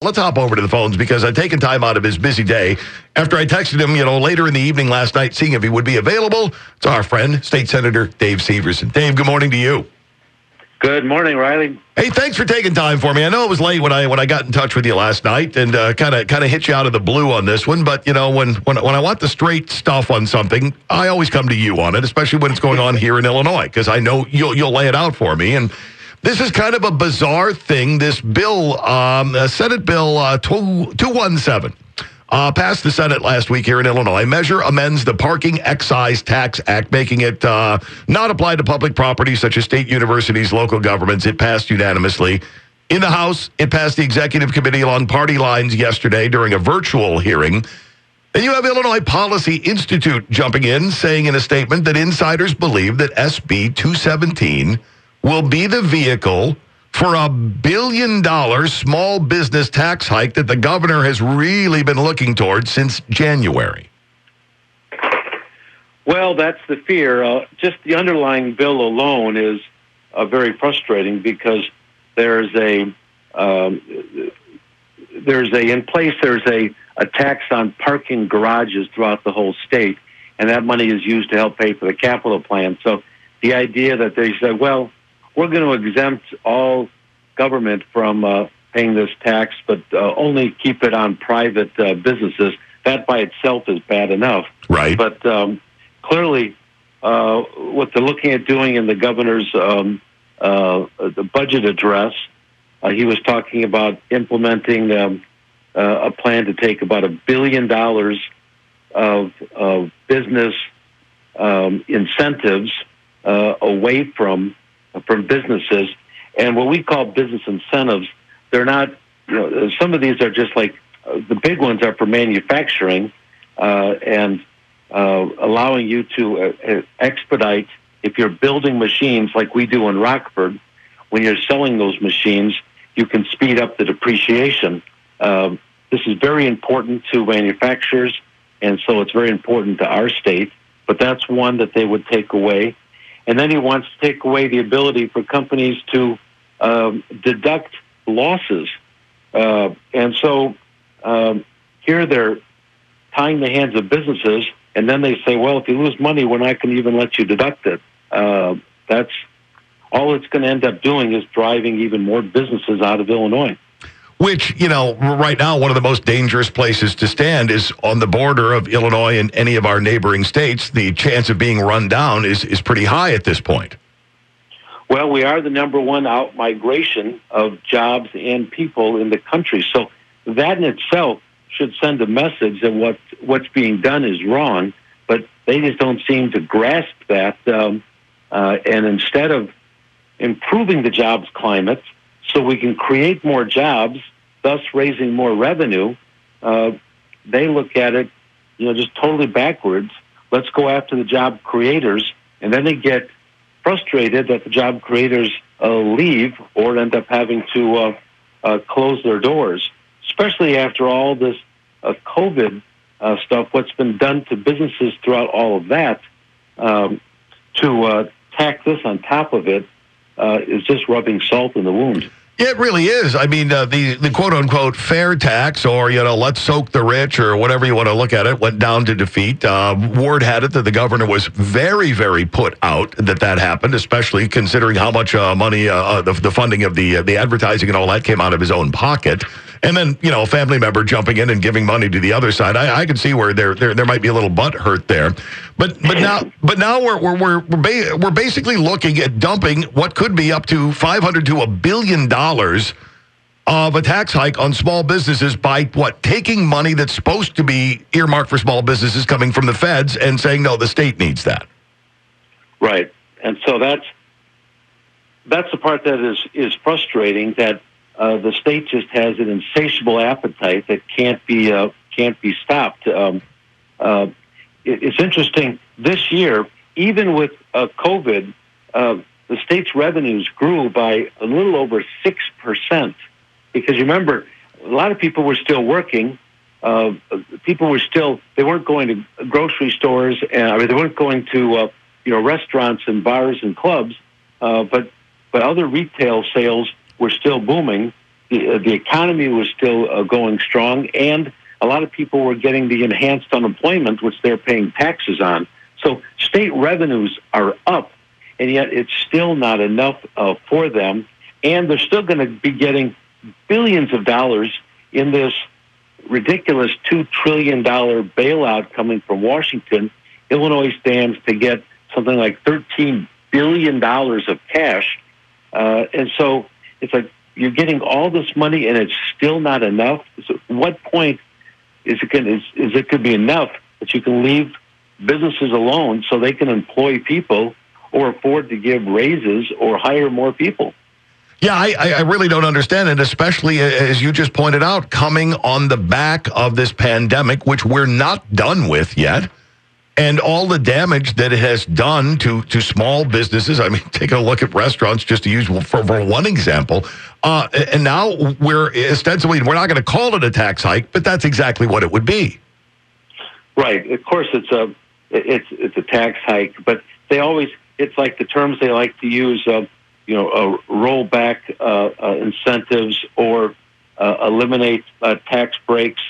Let's hop over to the phones because I'd taken time out of his busy day after I texted him, later in the evening last night, seeing if he would be available. It's our friend, State Senator Dave Syverson. Dave, good morning to you. Good morning, Riley. Hey, thanks for taking time for me. I know it was late when I got in touch with you last night and kind of hit you out of the blue on this one. But when I want the straight stuff on something, I always come to you on it, especially when it's going on here in Illinois, because I know you'll lay it out for me. And this is kind of a bizarre thing. This bill, Senate Bill 217, passed the Senate last week here in Illinois. Measure amends the Parking Excise Tax Act, making it not apply to public property such as state universities, local governments. It passed unanimously. In the House, it passed the executive committee along party lines yesterday during a virtual hearing. And you have Illinois Policy Institute jumping in, saying in a statement that insiders believe that SB 217 will be the vehicle for $1 billion small business tax hike that the governor has really been looking towards since January. Well, that's the fear. Just the underlying bill alone is very frustrating because there's a tax on parking garages throughout the whole state, and that money is used to help pay for the capital plan. So the idea that they said, well, we're going to exempt all government from paying this tax, but only keep it on private businesses. That by itself is bad enough. Right. But clearly, what they're looking at doing in the governor's the budget address, he was talking about implementing a plan to take about $1 billion of business incentives away from businesses. And what we call business incentives, they're not, some of these are just like, the big ones are for manufacturing and allowing you to expedite, if you're building machines like we do in Rockford, when you're selling those machines, you can speed up the depreciation. This is very important to manufacturers, and so it's very important to our state, but that's one that they would take away. And then he wants to take away the ability for companies to deduct losses. And so here they're tying the hands of businesses, and then they say, well, if you lose money, we're not going to even let you deduct it. That's all it's going to end up doing is driving even more businesses out of Illinois. Which, right now, one of the most dangerous places to stand is on the border of Illinois and any of our neighboring states. The chance of being run down is pretty high at this point. Well, we are the number one out-migration of jobs and people in the country. So that in itself should send a message that what's being done is wrong, but they just don't seem to grasp that. And instead of improving the jobs climate so we can create more jobs, thus raising more revenue, they look at it, just totally backwards. Let's go after the job creators, and then they get frustrated that the job creators leave or end up having to close their doors, especially after all this COVID stuff, what's been done to businesses throughout all of that, to tack this on top of it is just rubbing salt in the wound. It really is. I mean, the quote-unquote fair tax, or, let's soak the rich, or whatever you want to look at it, went down to defeat. Ward had it that the governor was very, very put out that happened, especially considering how much money, the funding of the advertising and all that came out of his own pocket. And then, a family member jumping in and giving money to the other side. I can see where there might be a little butt hurt there. But now we're basically looking at dumping what could be up to $500 to $1 billion of a tax hike on small businesses by taking money that's supposed to be earmarked for small businesses coming from the feds and saying, no, the state needs that. Right. And so that's the part that is frustrating, that the state just has an insatiable appetite that can't be stopped. It's interesting. This year, even with COVID, the state's revenues grew by a little over 6%. Because you remember, a lot of people were still working. People were they weren't going to grocery stores, and they weren't going to restaurants and bars and clubs. But other retail sales were still booming. the economy was still going strong, and a lot of people were getting the enhanced unemployment, which they're paying taxes on. So state revenues are up, and yet it's still not enough for them. And they're still going to be getting billions of dollars in this ridiculous $2 trillion bailout coming from Washington. Illinois stands to get something like $13 billion of cash. And so it's like you're getting all this money and it's still not enough. So at what point is it going to be enough that you can leave businesses alone so they can employ people or afford to give raises or hire more people? Yeah, I really don't understand it, especially as you just pointed out, coming on the back of this pandemic, which we're not done with yet, and all the damage that it has done to small businesses. I mean, take a look at restaurants, just to use for one example. And now we're ostensibly, we're not going to call it a tax hike, but that's exactly what it would be. Right. Of course, it's a tax hike, but it's like the terms they like to use. Rollback incentives or eliminate tax breaks.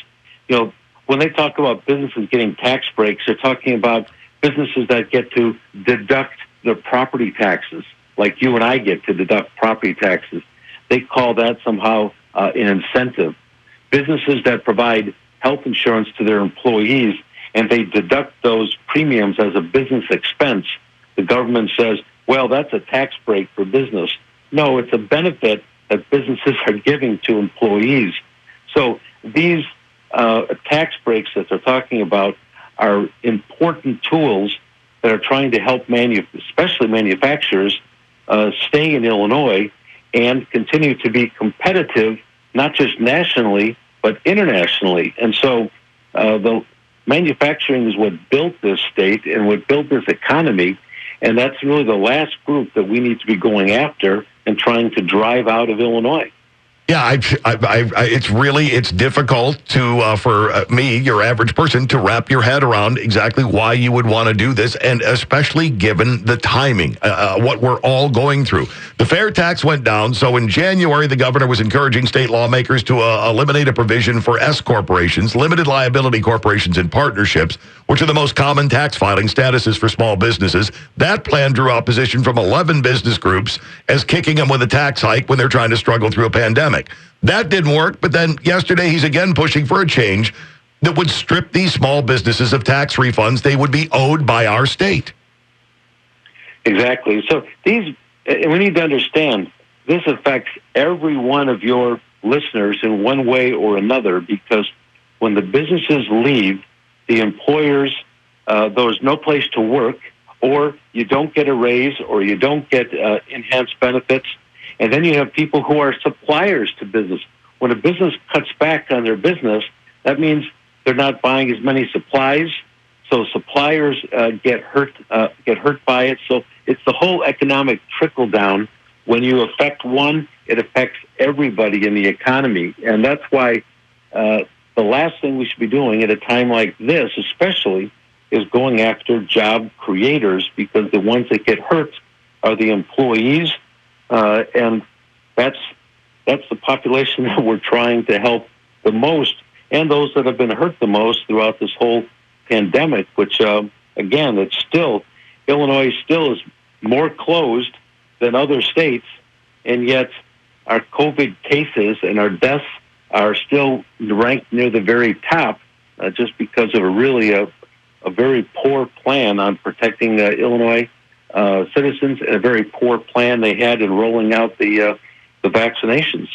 When they talk about businesses getting tax breaks, they're talking about businesses that get to deduct their property taxes, like you and I get to deduct property taxes. They call that somehow an incentive. Businesses that provide health insurance to their employees and they deduct those premiums as a business expense, the government says, well, that's a tax break for business. No, it's a benefit that businesses are giving to employees. So these tax breaks that they're talking about are important tools that are trying to help especially manufacturers stay in Illinois and continue to be competitive, not just nationally, but internationally. And so the manufacturing is what built this state and what built this economy. And that's really the last group that we need to be going after and trying to drive out of Illinois. Yeah, it's difficult for me, your average person, to wrap your head around exactly why you would want to do this, and especially given the timing, what we're all going through. The fair tax went down, so in January, the governor was encouraging state lawmakers to eliminate a provision for S corporations, limited liability corporations, and partnerships, which are the most common tax filing statuses for small businesses. That plan drew opposition from 11 business groups as kicking them with a tax hike when they're trying to struggle through a pandemic. That didn't work, but then yesterday he's again pushing for a change that would strip these small businesses of tax refunds they would be owed by our state. Exactly. So we need to understand this affects every one of your listeners in one way or another, because when the businesses leave, the employers, there's no place to work, or you don't get a raise, or you don't get enhanced benefits. And then you have people who are suppliers to business. When a business cuts back on their business, that means they're not buying as many supplies. So suppliers get hurt by it. So it's the whole economic trickle down. When you affect one, it affects everybody in the economy. And that's why the last thing we should be doing at a time like this, especially, is going after job creators, because the ones that get hurt are the employees. And that's the population that we're trying to help the most, and those that have been hurt the most throughout this whole pandemic, which, again, Illinois still is more closed than other states, and yet our COVID cases and our deaths are still ranked near the very top, just because of a very poor plan on protecting Illinois citizens, and a very poor plan they had in rolling out the vaccinations.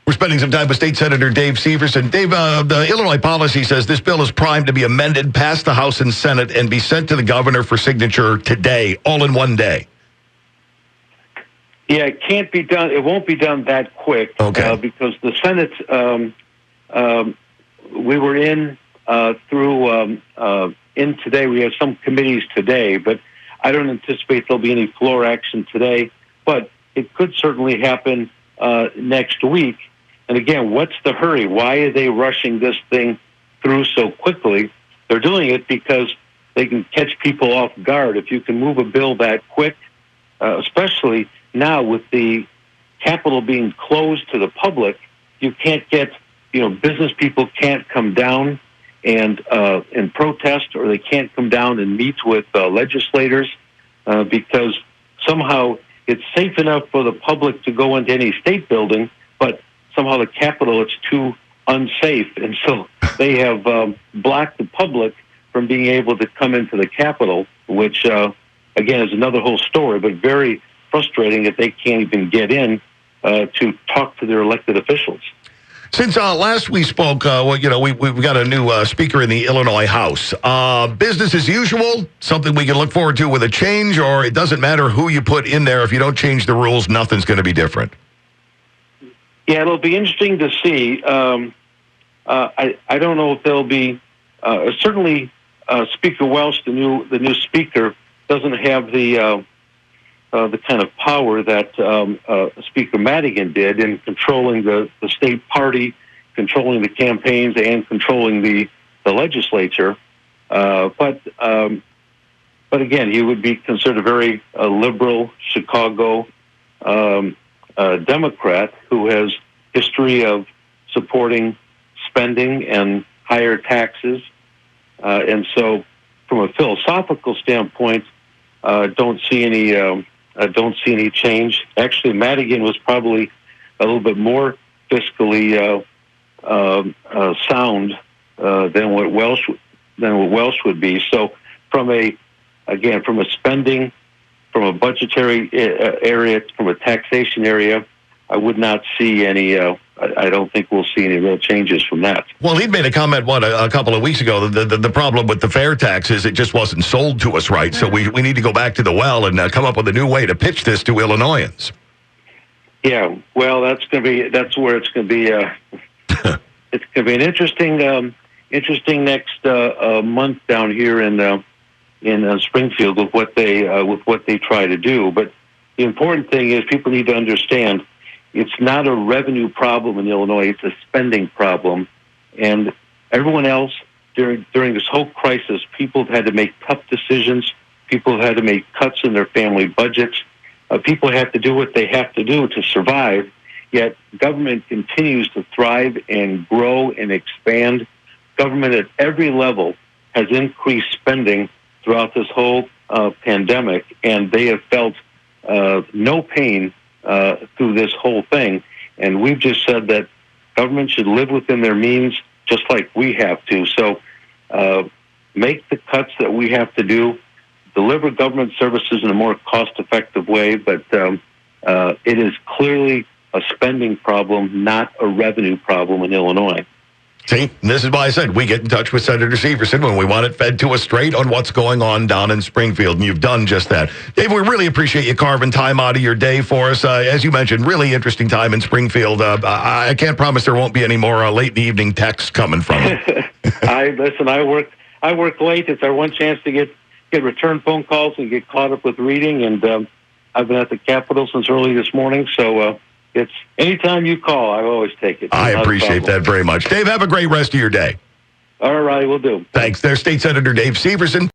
We're spending some time with State Senator Dave Syverson. Dave, the Illinois policy says this bill is primed to be amended, pass the House and Senate, and be sent to the governor for signature today, all in one day. Yeah, it can't be done. It won't be done that quick. Okay. Because the Senate, we were in today. We have some committees today, but I don't anticipate there'll be any floor action today. But it could certainly happen next week. And again, what's the hurry? Why are they rushing this thing through so quickly? They're doing it because they can catch people off guard. If you can move a bill that quick, especially now with the Capitol being closed to the public, you can't get, business people can't come down and protest, or they can't come down and meet with legislators because somehow it's safe enough for the public to go into any state building, but somehow the Capitol, it's too unsafe. And so they have blocked the public from being able to come into the Capitol, which, again, is another whole story, but very frustrating that they can't even get in to talk to their elected officials. Since last we spoke, we've got a new speaker in the Illinois House. Business as usual, something we can look forward to with a change, or it doesn't matter who you put in there. If you don't change the rules, nothing's going to be different. Yeah, it'll be interesting to see. I don't know if there'll be certainly Speaker Welch, the new speaker, doesn't have the kind of power that Speaker Madigan did in controlling the state party, controlling the campaigns, and controlling the legislature. But again, he would be considered a very liberal Chicago Democrat who has history of supporting spending and higher taxes. And so, from a philosophical standpoint, don't see any change. Actually, Madigan was probably a little bit more fiscally sound than what Welch would be. So, from a spending, from a budgetary area, from a taxation area, I would not see any. I don't think we'll see any real changes from that. Well, he'd made a comment, a couple of weeks ago, the problem with the fair tax is it just wasn't sold to us right, so we need to go back to the well and come up with a new way to pitch this to Illinoisans. Yeah, well, that's where it's going to be. It's going to be an interesting next month down here in Springfield with what they try to do. But the important thing is people need to understand it's not a revenue problem in Illinois; it's a spending problem. And everyone else during this whole crisis, people have had to make tough decisions. People have had to make cuts in their family budgets. People have to do what they have to do to survive. Yet government continues to thrive and grow and expand. Government at every level has increased spending throughout this whole pandemic, and they have felt no pain through this whole thing. And we've just said that government should live within their means just like we have to. So make the cuts that we have to do, deliver government services in a more cost-effective way, but it is clearly a spending problem, not a revenue problem in Illinois. See, this is why I said we get in touch with Senator Syverson when we want it fed to us straight on what's going on down in Springfield, and you've done just that. Dave, we really appreciate you carving time out of your day for us. As you mentioned, really interesting time in Springfield. I can't promise there won't be any more late in the evening texts coming from it. I work late. It's our one chance to get return phone calls and get caught up with reading, and I've been at the Capitol since early this morning, so it's anytime you call, I always take it. I appreciate that very much. Dave, have a great rest of your day. All right, we'll do. Thanks. There's State Senator Dave Syverson.